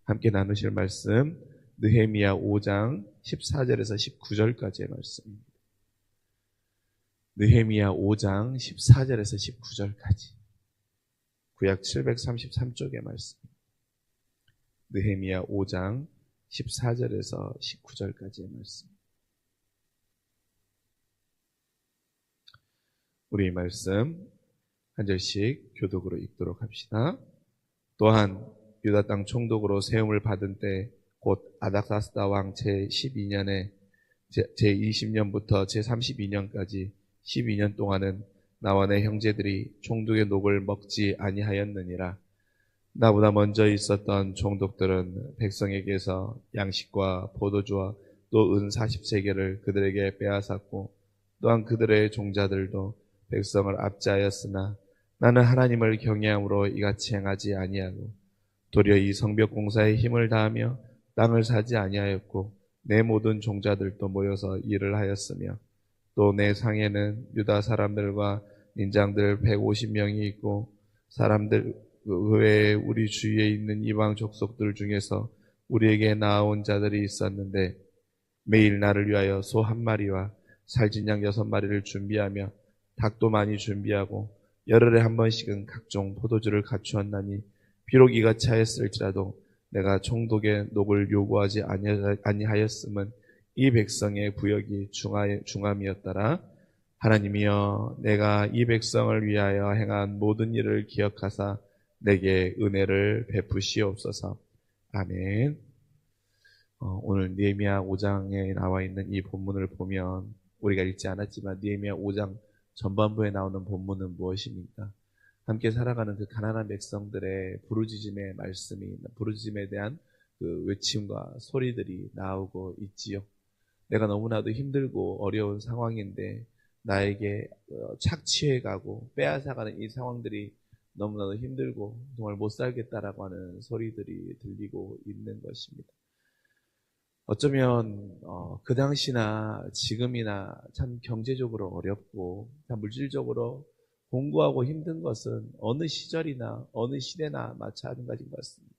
함께 나누실 말씀 느헤미야 5장 14절에서 19절까지의 말씀입니다. 느헤미야 5장 14절에서 19절까지 구약 733쪽의 말씀입니다. 느헤미야 5장 14절에서 19절까지의 말씀. 우리 말씀 한 절씩 교독으로 읽도록 합시다. 또한 유다 땅 총독으로 세움을 받은 때 곧 아닥사스다 왕 제12년에 제20년부터 제32년까지 12년 동안은 나와 내 형제들이 총독의 녹을 먹지 아니하였느니라. 나보다 먼저 있었던 총독들은 백성에게서 양식과 포도주와 또 은 40세겔을 그들에게 빼앗았고 또한 그들의 종자들도 백성을 압제하였으나 나는 하나님을 경외함으로 이같이 행하지 아니하고 도리어 이 성벽 공사에 힘을 다하며 땅을 사지 아니하였고 내 모든 종자들도 모여서 일을 하였으며 또 내 상에는 유다 사람들과 민장들 150명이 있고 사람들 외에 우리 주위에 있는 이방 족속들 중에서 우리에게 나아온 자들이 있었는데 매일 나를 위하여 소 한 마리와 살찐 양 6마리를 준비하며 닭도 많이 준비하고 열흘에 한 번씩은 각종 포도주를 갖추었나니 비록 이같이 하였을지라도 내가 총독의 녹을 요구하지 아니하였음은 이 백성의 부역이 중함이었더라. 하나님이여, 내가 이 백성을 위하여 행한 모든 일을 기억하사 내게 은혜를 베푸시옵소서. 아멘. 오늘 느헤미야 5장에 나와 있는 이 본문을 보면 우리가 읽지 않았지만 느헤미야 5장 전반부에 나오는 본문은 무엇입니까? 함께 살아가는 그 가난한 백성들의 부르짖음의 말씀이, 부르짖음에 대한 그 외침과 소리들이 나오고 있지요. 내가 너무나도 힘들고 어려운 상황인데 나에게 착취해가고 빼앗아가는 이 상황들이 너무나도 힘들고 정말 못 살겠다라고 하는 소리들이 들리고 있는 것입니다. 어쩌면 그 당시나 지금이나 참 경제적으로 어렵고 참 물질적으로 공고하고 힘든 것은 어느 시절이나 어느 시대나 마찬가지인 것 같습니다.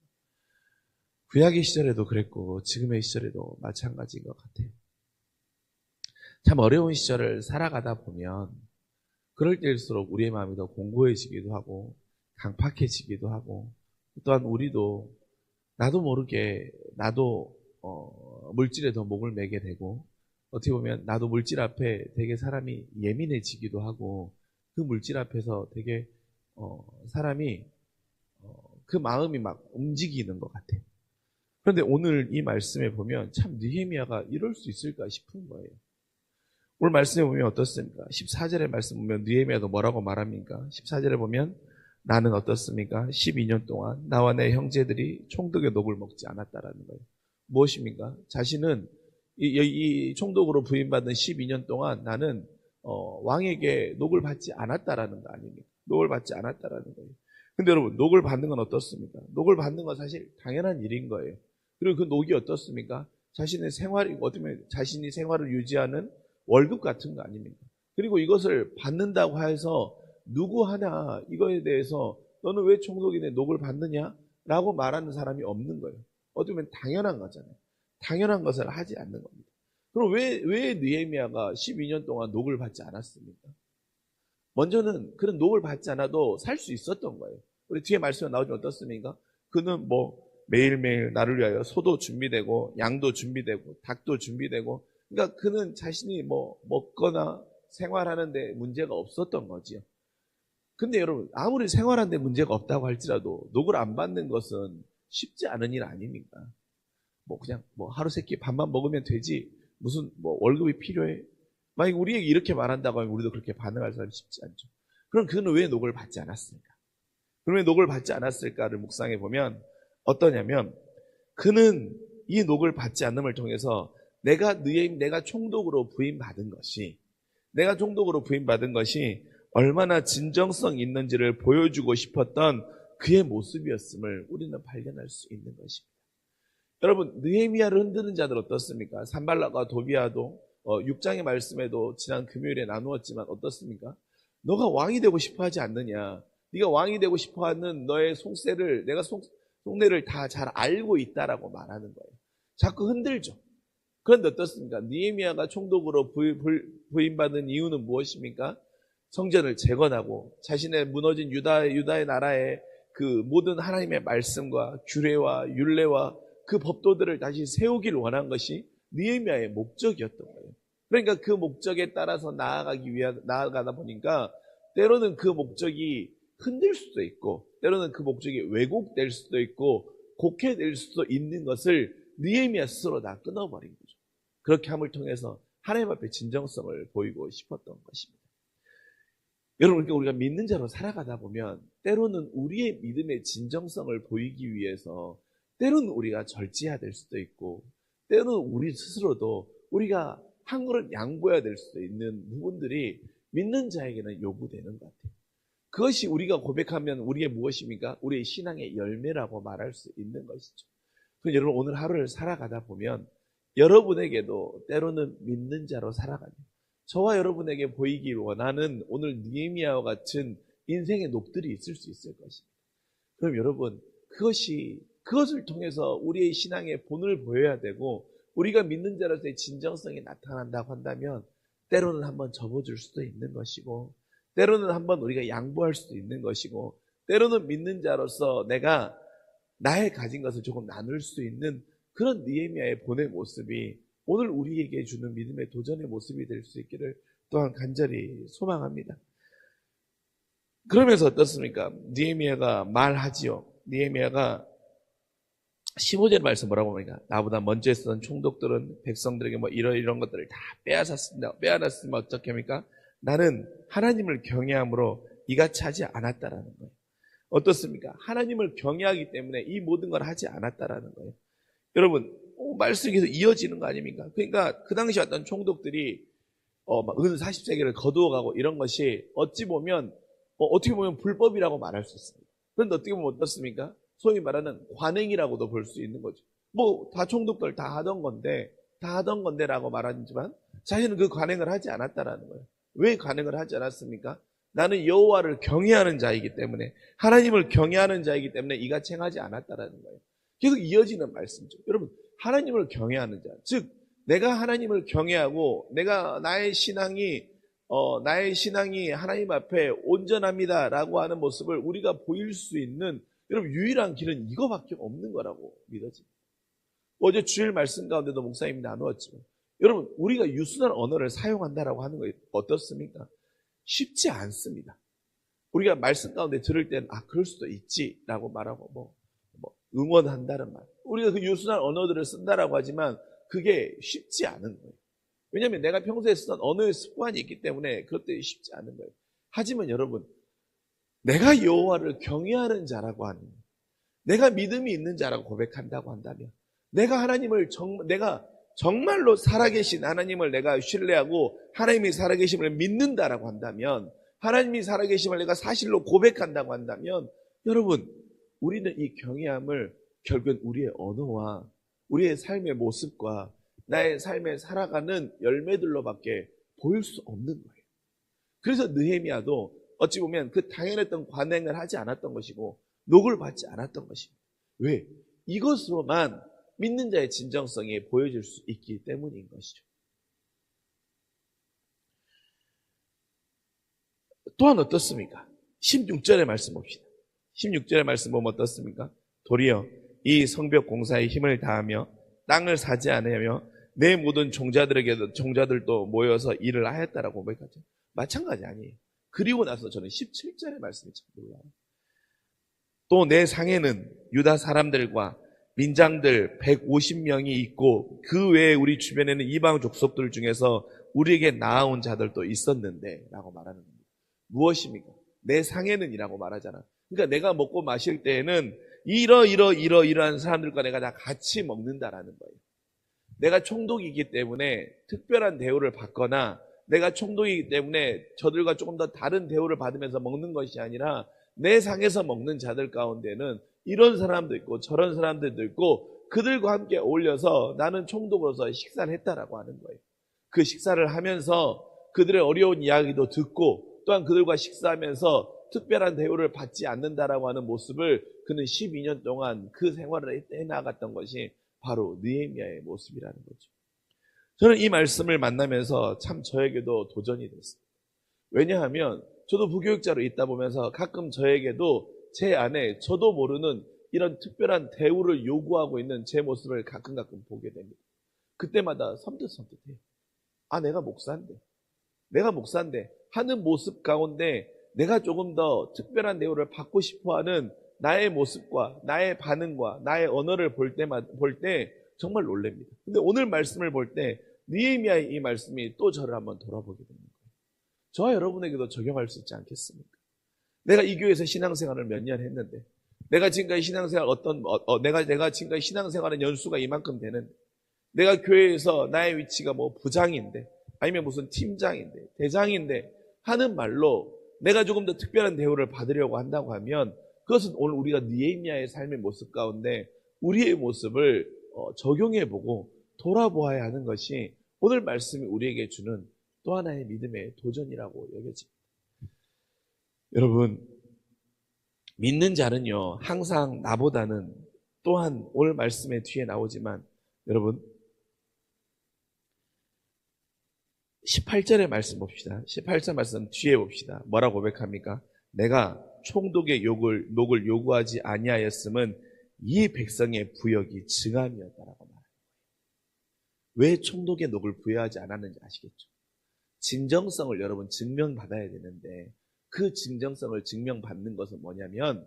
구약의 시절에도 그랬고 지금의 시절에도 마찬가지인 것 같아요. 참 어려운 시절을 살아가다 보면 그럴 때일수록 우리의 마음이 더 공고해지기도 하고 강팍해지기도 하고 또한 우리도 나도 모르게 나도 물질에 더 목을 매게 되고 어떻게 보면 나도 물질 앞에 되게 사람이 예민해지기도 하고 그 물질 앞에서 되게 사람이 그 마음이 막 움직이는 것 같아요. 그런데 오늘 이 말씀에 보면 참 느헤미야가 이럴 수 있을까 싶은 거예요. 오늘 말씀에 보면 어떻습니까? 14절의 말씀 보면 느헤미야도 뭐라고 말합니까? 14절에 보면 나는 어떻습니까? 12년 동안 나와 내 형제들이 총독의 녹을 먹지 않았다라는 거예요. 무엇입니까? 자신은 이 총독으로 부임받은 12년 동안 나는 왕에게 녹을 받지 않았다라는 거 아닙니까? 녹을 받지 않았다라는 거예요. 근데 여러분, 녹을 받는 건 어떻습니까? 녹을 받는 건 사실 당연한 일인 거예요. 그리고 그 녹이 어떻습니까? 자신의 생활이, 어떻게 보면 자신이 생활을 유지하는 월급 같은 거 아닙니까? 그리고 이것을 받는다고 해서 누구 하나 이거에 대해서 너는 왜 총독이 내 녹을 받느냐? 라고 말하는 사람이 없는 거예요. 어떻게 보면 당연한 거잖아요. 당연한 것을 하지 않는 겁니다. 그럼 왜 느헤미야가 12년 동안 녹을 받지 않았습니까? 먼저는 그런 녹을 받지 않아도 살 수 있었던 거예요. 우리 뒤에 말씀에 나오지 어떻습니까? 그는 매일매일 나를 위하여 소도 준비되고 양도 준비되고 닭도 준비되고 그러니까 그는 자신이 먹거나 생활하는데 문제가 없었던 거지요. 근데 여러분 아무리 생활하는데 문제가 없다고 할지라도 녹을 안 받는 것은 쉽지 않은 일 아닙니까? 그냥 하루 세끼 밥만 먹으면 되지 무슨 월급이 필요해? 만약 우리에게 이렇게 말한다고 하면 우리도 그렇게 반응할 사람이 쉽지 않죠. 그럼 그는 왜 녹을 받지 않았을까? 그럼 왜 녹을 받지 않았을까를 묵상해 보면 어떠냐면 그는 이 녹을 받지 않음을 통해서 내가 총독으로 부임받은 것이 얼마나 진정성 있는지를 보여주고 싶었던 그의 모습이었음을 우리는 발견할 수 있는 것입니다. 여러분, 느헤미야를 흔드는 자들 어떻습니까? 산발락과 도비아도 6장의 말씀에도 지난 금요일에 나누었지만 어떻습니까? 너가 왕이 되고 싶어 하지 않느냐? 네가 왕이 되고 싶어 하는 너의 속세를 내가 속내를 다 잘 알고 있다라고 말하는 거예요. 자꾸 흔들죠. 그런데 어떻습니까? 느헤미야가 총독으로 부임받은 이유는 무엇입니까? 성전을 재건하고 자신의 무너진 유다의 나라에 그 모든 하나님의 말씀과 규례와 율례와 그 법도들을 다시 세우기를 원한 것이 느헤미야의 목적이었던 거예요. 그러니까 그 목적에 따라서 나아가다 보니까 때로는 그 목적이 흔들 수도 있고 때로는 그 목적이 왜곡될 수도 있고 곡해될 수도 있는 것을 느헤미야 스스로 다 끊어버린 거죠. 그렇게 함을 통해서 하나님 앞에 진정성을 보이고 싶었던 것입니다. 여러분, 그러니까 우리가 믿는 자로 살아가다 보면 때로는 우리의 믿음의 진정성을 보이기 위해서 때로는 우리가 절제해야 될 수도 있고 때로는 우리 스스로도 우리가 한 걸음 양보해야 될 수도 있는 부분들이 믿는 자에게는 요구되는 것 같아요. 그것이 우리가 고백하면 우리의 무엇입니까? 우리의 신앙의 열매라고 말할 수 있는 것이죠. 그래서 여러분, 오늘 하루를 살아가다 보면 여러분에게도 때로는 믿는 자로 살아가는 저와 여러분에게 보이길 원하는 오늘 느헤미야와 같은 인생의 녹들이 있을 수 있을 것입니다. 그럼 여러분, 그것을 통해서 우리의 신앙의 본을 보여야 되고 우리가 믿는 자로서의 진정성이 나타난다고 한다면 때로는 한번 접어줄 수도 있는 것이고 때로는 한번 우리가 양보할 수도 있는 것이고 때로는 믿는 자로서 내가 나의 가진 것을 조금 나눌 수 있는 그런 느헤미야의 본의 모습이 오늘 우리에게 주는 믿음의 도전의 모습이 될 수 있기를 또한 간절히 소망합니다. 그러면서 어떻습니까? 느헤미야가 말하지요. 느헤미야가 15절 말씀 뭐라고 합니까? 나보다 먼저 있었던 총독들은 백성들에게 뭐 이런 것들을 다 빼앗았으면 어떻게 합니까? 나는 하나님을 경외함으로 이같이 하지 않았다라는 거예요. 어떻습니까? 하나님을 경외하기 때문에 이 모든 걸 하지 않았다라는 거예요. 여러분, 말씀이 계속 이어지는 거 아닙니까? 그러니까 그 당시 어떤 총독들이 은 40세기를 거두어가고 이런 것이 어찌 보면 어떻게 보면 불법이라고 말할 수 있습니다. 그런데 어떻게 보면 어떻습니까? 소위 말하는 관행이라고도 볼 수 있는 거죠. 다 총독들 다 하던 건데라고 말하지만 자신은 그 관행을 하지 않았다라는 거예요. 왜 관행을 하지 않았습니까? 나는 여호와를 경외하는 자이기 때문에 하나님을 경외하는 자이기 때문에 이같이 행하지 않았다라는 거예요. 계속 이어지는 말씀이죠. 여러분, 하나님을 경외하는 자, 즉 내가 하나님을 경외하고 나의 신앙이 하나님 앞에 온전합니다라고 하는 모습을 우리가 보일 수 있는 여러분 유일한 길은 이거밖에 없는 거라고 믿어집니다. 어제 주일 말씀 가운데도 목사님이 나누었지만 여러분 우리가 유순한 언어를 사용한다라고 하는 거 어떻습니까? 쉽지 않습니다. 우리가 말씀 가운데 들을 때는 그럴 수도 있지라고 말하고 응원한다는 말. 우리가 그 유순한 언어들을 쓴다라고 하지만 그게 쉽지 않은 거예요. 왜냐하면 내가 평소에 쓰던 언어의 습관이 있기 때문에 그것들이 쉽지 않은 거예요. 하지만 여러분, 내가 여호와를 경외하는 자라고 하는, 내가 믿음이 있는 자라고 고백한다고 한다면, 내가 정말로 살아계신 하나님을 내가 신뢰하고 하나님이 살아계심을 믿는다라고 한다면, 하나님이 살아계심을 내가 사실로 고백한다고 한다면, 여러분, 우리는 이 경외함을 결국은 우리의 언어와 우리의 삶의 모습과 나의 삶에 살아가는 열매들로밖에 보일 수 없는 거예요. 그래서 느헤미야도 어찌 보면 그 당연했던 관행을 하지 않았던 것이고 녹을 받지 않았던 것입니다. 왜? 이것으로만 믿는 자의 진정성이 보여질 수 있기 때문인 것이죠. 또한 어떻습니까? 16절의 말씀 봅시다. 16절의 말씀 보면 어떻습니까? 도리어 이 성벽 공사에 힘을 다하며 땅을 사지 않으며 내 모든 종자들도 모여서 일을 하였다라고 고백하죠. 마찬가지 아니에요. 그리고 나서 저는 17절의 말씀이 참 놀라워요. 또 내 상에는 유다 사람들과 민장들 150명이 있고 그 외에 우리 주변에는 이방 족속들 중에서 우리에게 나아온 자들도 있었는데 라고 말하는 겁니다. 무엇입니까? 내 상에는 이라고 말하잖아. 그러니까 내가 먹고 마실 때에는 이러한 사람들과 내가 다 같이 먹는다라는 거예요. 내가 총독이기 때문에 특별한 대우를 받거나 내가 총독이기 때문에 저들과 조금 더 다른 대우를 받으면서 먹는 것이 아니라 내 상에서 먹는 자들 가운데는 이런 사람도 있고 저런 사람들도 있고 그들과 함께 어울려서 나는 총독으로서 식사를 했다라고 하는 거예요. 그 식사를 하면서 그들의 어려운 이야기도 듣고 또한 그들과 식사하면서 특별한 대우를 받지 않는다라고 하는 모습을 그는 12년 동안 그 생활을 해나갔던 것이 바로 느헤미야의 모습이라는 거죠. 저는 이 말씀을 만나면서 참 저에게도 도전이 됐어요. 왜냐하면 저도 부교육자로 있다 보면서 가끔 저에게도 제 안에 저도 모르는 이런 특별한 대우를 요구하고 있는 제 모습을 가끔 보게 됩니다. 그때마다 섬뜩해요. 아, 내가 목사인데 하는 모습 가운데 내가 조금 더 특별한 대우를 받고 싶어하는 나의 모습과 나의 반응과 나의 언어를 볼 때 정말 놀랍니다. 근데 오늘 말씀을 볼 때 느헤미야의 이 말씀이 또 저를 한번 돌아보게 됩니다. 저와 여러분에게도 적용할 수 있지 않겠습니까? 내가 이 교회에서 신앙생활을 몇 년 했는데, 내가 지금까지 신앙생활 내가 지금까지 신앙생활은 연수가 이만큼 되는데, 내가 교회에서 나의 위치가 뭐 부장인데, 아니면 무슨 팀장인데, 대장인데 하는 말로 내가 조금 더 특별한 대우를 받으려고 한다고 하면, 그것은 오늘 우리가 느헤미야의 삶의 모습 가운데 우리의 모습을 적용해보고 돌아보아야 하는 것이 오늘 말씀이 우리에게 주는 또 하나의 믿음의 도전이라고 여겨집니다. 여러분, 믿는 자는요, 항상 나보다는 또한 오늘 말씀의 뒤에 나오지만 여러분 18절의 말씀 봅시다. 18절 말씀 뒤에 봅시다. 뭐라고 고백합니까? 내가 총독의 녹을 요구하지 아니하였음은 이 백성의 부역이 증함이었다라고 말합니다. 왜 총독의 녹을 부여하지 않았는지 아시겠죠? 진정성을 여러분 증명받아야 되는데 그 진정성을 증명받는 것은 뭐냐면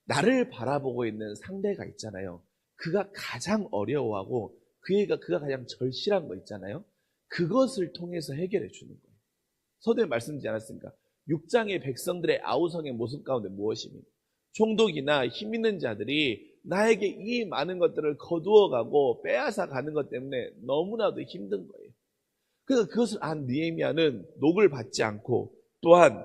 나를 바라보고 있는 상대가 있잖아요. 그가 가장 어려워하고 그가 가장 절실한 거 있잖아요. 그것을 통해서 해결해 주는 거예요. 서두에 말씀드리지 않았습니까? 6장의 백성들의 아우성의 모습 가운데 무엇입니까? 총독이나 힘 있는 자들이 나에게 이 많은 것들을 거두어가고 빼앗아 가는 것 때문에 너무나도 힘든 거예요. 그래서 그것을 안 느헤미야는 녹을 받지 않고 또한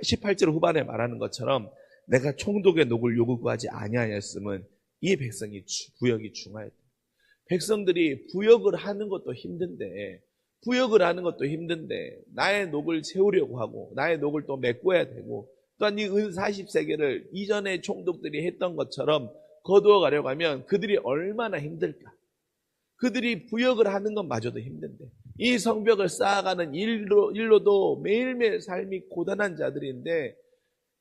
18절 후반에 말하는 것처럼 내가 총독의 녹을 요구하지 아니하였음은 이 백성이 부역이 중하였다. 백성들이 부역을 하는 것도 힘든데 나의 녹을 채우려고 하고 나의 녹을 또 메꿔야 되고 또한 이 은 40세겔을 이전의 총독들이 했던 것처럼 거두어 가려고 하면 그들이 얼마나 힘들까. 그들이 부역을 하는 것마저도 힘든데 이 성벽을 쌓아가는 일로도 매일매일 삶이 고단한 자들인데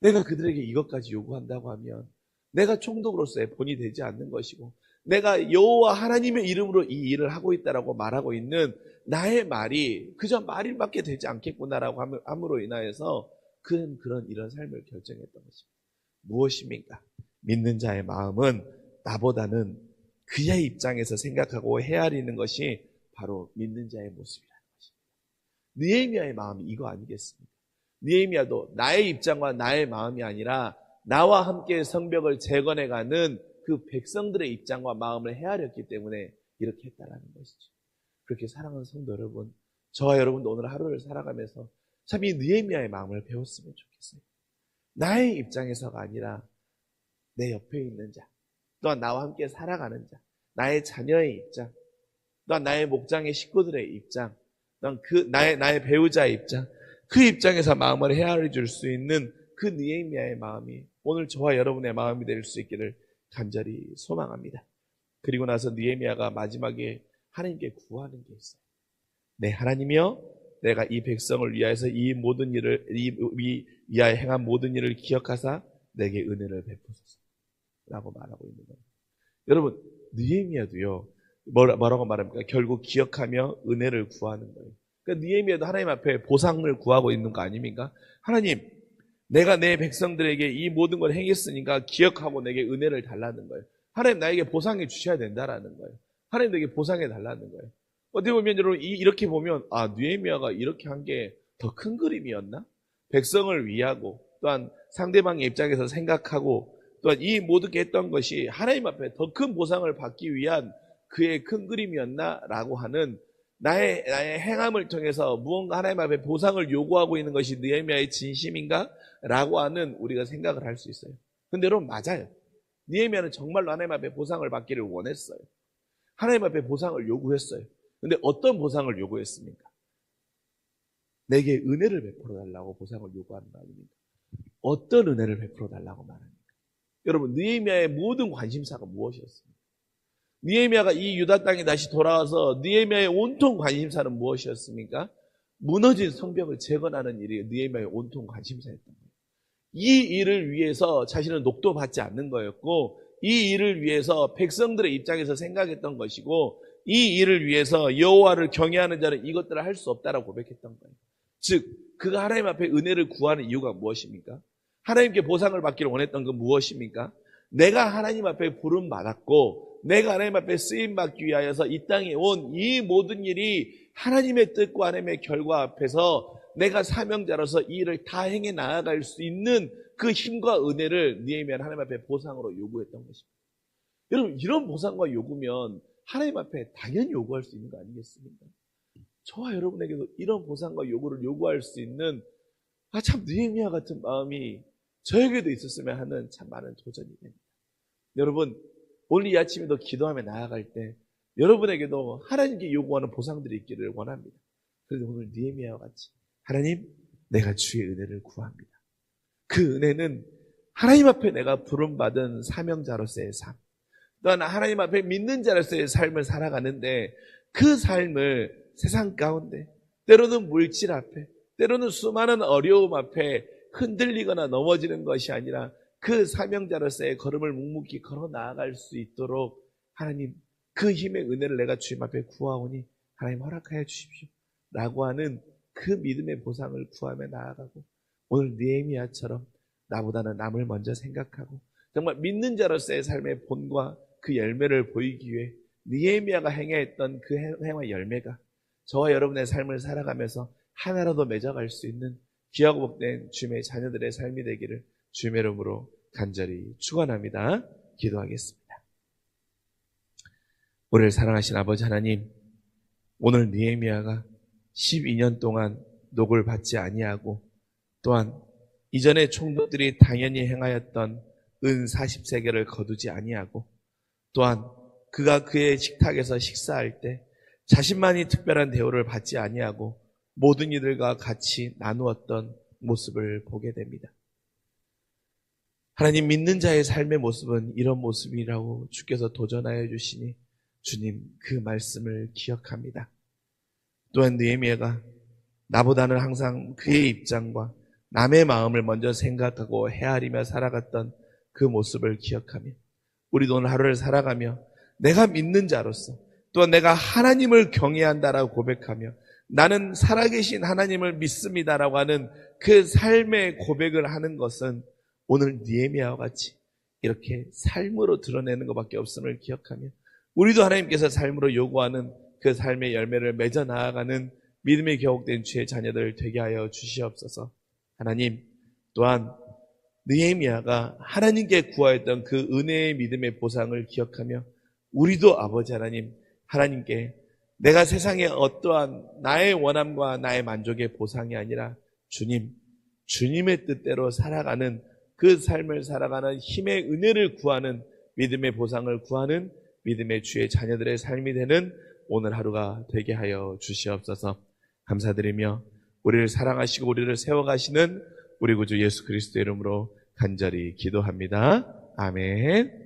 내가 그들에게 이것까지 요구한다고 하면 내가 총독으로서의 본이 되지 않는 것이고 내가 여호와 하나님의 이름으로 이 일을 하고 있다라고 말하고 있는 나의 말이 그저 말일밖에 되지 않겠구나라고 함으로 인하여서 그는 이런 삶을 결정했던 것입니다. 무엇입니까? 믿는 자의 마음은 나보다는 그의 입장에서 생각하고 헤아리는 것이 바로 믿는 자의 모습이라는 것입니다. 느헤미야의 마음이 이거 아니겠습니까? 느헤미야도 나의 입장과 나의 마음이 아니라 나와 함께 성벽을 재건해가는 그 백성들의 입장과 마음을 헤아렸기 때문에 이렇게 했다라는 것이죠. 그렇게 사랑하는 성도 여러분, 저와 여러분도 오늘 하루를 살아가면서 참 이 느헤미야의 마음을 배웠으면 좋겠어요. 나의 입장에서가 아니라 내 옆에 있는 자, 또한 나와 함께 살아가는 자, 나의 자녀의 입장, 또한 나의 목장의 식구들의 입장, 또한 나의 배우자의 입장, 그 입장에서 마음을 헤아려 줄 수 있는 그 느헤미야의 마음이 오늘 저와 여러분의 마음이 될 수 있기를 간절히 소망합니다. 그리고 나서 느헤미야가 마지막에 하나님께 구하는 게 있어요. 네, 하나님이여, 내가 이 백성을 위하여서 이 위하여 행한 모든 일을 기억하사 내게 은혜를 베푸소서 라고 말하고 있는 거예요. 여러분, 느헤미야도요 뭐라고 말합니까? 결국 기억하며 은혜를 구하는 거예요. 그러니까 느헤미야도 하나님 앞에 보상을 구하고 있는 거 아닙니까? 하나님, 내가 내 백성들에게 이 모든 걸 행했으니까 기억하고 내게 은혜를 달라는 거예요. 하나님 나에게 보상해 주셔야 된다라는 거예요. 하나님 내게 보상해 달라는 거예요. 어떻게 보면 여러분 이렇게 보면 느헤미야가 이렇게 한 게 더 큰 그림이었나? 백성을 위하고 또한 상대방의 입장에서 생각하고 또한 이 모든 게 했던 것이 하나님 앞에 더 큰 보상을 받기 위한 그의 큰 그림이었나라고 하는 나의 행함을 통해서 무언가 하나님 앞에 보상을 요구하고 있는 것이 느헤미야의 진심인가? 라고 하는 우리가 생각을 할 수 있어요. 근데 여러분 맞아요. 느헤미야는 정말로 하나님 앞에 보상을 받기를 원했어요. 하나님 앞에 보상을 요구했어요. 근데 어떤 보상을 요구했습니까? 내게 은혜를 베풀어 달라고 보상을 요구하는 거 아닙니까? 어떤 은혜를 베풀어 달라고 말합니까? 여러분, 느헤미야의 모든 관심사가 무엇이었습니까? 느헤미야가 이 유다 땅에 다시 돌아와서 느헤미야의 온통 관심사는 무엇이었습니까? 무너진 성벽을 재건하는 일이 느헤미야의 온통 관심사였던 거예요. 이 일을 위해서 자신은 녹도 받지 않는 거였고, 이 일을 위해서 백성들의 입장에서 생각했던 것이고, 이 일을 위해서 여호와를 경외하는 자는 이것들을 할 수 없다라고 고백했던 거예요. 즉, 그가 하나님 앞에 은혜를 구하는 이유가 무엇입니까? 하나님께 보상을 받기를 원했던 건 무엇입니까? 내가 하나님 앞에 부름받았고 내가 하나님 앞에 쓰임받기 위하여서 이 땅에 온 이 모든 일이 하나님의 뜻과 하나님의 결과 앞에서 내가 사명자로서 이 일을 다 행해 나아갈 수 있는 그 힘과 은혜를 느헤미야는 하나님 앞에 보상으로 요구했던 것입니다. 여러분, 이런 보상과 요구면 하나님 앞에 당연히 요구할 수 있는 거 아니겠습니까? 저와 여러분에게도 이런 보상과 요구를 요구할 수 있는 참 느헤미야 같은 마음이 저에게도 있었으면 하는 참 많은 도전이 됩니다. 여러분, 오늘 이 아침에도 기도하며 나아갈 때 여러분에게도 하나님께 요구하는 보상들이 있기를 원합니다. 그래서 오늘 느헤미야와 같이 하나님, 내가 주의 은혜를 구합니다. 그 은혜는 하나님 앞에 내가 부름받은 사명자로서의 삶, 또한 하나님 앞에 믿는 자로서의 삶을 살아가는데 그 삶을 세상 가운데 때로는 물질 앞에 때로는 수많은 어려움 앞에 흔들리거나 넘어지는 것이 아니라 그 사명자로서의 걸음을 묵묵히 걸어 나아갈 수 있도록 하나님, 그 힘의 은혜를 내가 주님 앞에 구하오니 하나님 허락하여 주십시오 라고 하는 그 믿음의 보상을 구하며 나아가고, 오늘 느헤미야처럼 나보다는 남을 먼저 생각하고 정말 믿는 자로서의 삶의 본과 그 열매를 보이기 위해 느헤미야가 행했던 그 행한 열매가 저와 여러분의 삶을 살아가면서 하나라도 맺어갈 수 있는 귀하고 복된 주님의 자녀들의 삶이 되기를 주님의 이름으로 간절히 축원합니다. 기도하겠습니다. 우리를 사랑하신 아버지 하나님, 오늘 느헤미야가 12년 동안 녹을 받지 아니하고 또한 이전의 총독들이 당연히 행하였던 은 40세겔을 거두지 아니하고 또한 그가 그의 식탁에서 식사할 때 자신만이 특별한 대우를 받지 아니하고 모든 이들과 같이 나누었던 모습을 보게 됩니다. 하나님, 믿는 자의 삶의 모습은 이런 모습이라고 주께서 도전하여 주시니 주님, 그 말씀을 기억합니다. 또한 느헤미야가 나보다는 항상 그의 입장과 남의 마음을 먼저 생각하고 헤아리며 살아갔던 그 모습을 기억하며 우리도 오늘 하루를 살아가며 내가 믿는 자로서 또한 내가 하나님을 경외한다라고 고백하며 나는 살아계신 하나님을 믿습니다라고 하는 그 삶의 고백을 하는 것은 오늘 느헤미야와 같이 이렇게 삶으로 드러내는 것밖에 없음을 기억하며 우리도 하나님께서 삶으로 요구하는 그 삶의 열매를 맺어 나아가는 믿음의 겨옥된 주의 자녀들 되게 하여 주시옵소서. 하나님, 또한 느헤미야가 하나님께 구하였던 그 은혜의 믿음의 보상을 기억하며 우리도 아버지 하나님, 하나님께 내가 세상에 어떠한 나의 원함과 나의 만족의 보상이 아니라 주님, 주님의 뜻대로 살아가는 그 삶을 살아가는 힘의 은혜를 구하는 믿음의 보상을 구하는 믿음의 주의 자녀들의 삶이 되는 오늘 하루가 되게 하여 주시옵소서. 감사드리며 우리를 사랑하시고 우리를 세워가시는 우리 구주 예수 그리스도의 이름으로 간절히 기도합니다. 아멘.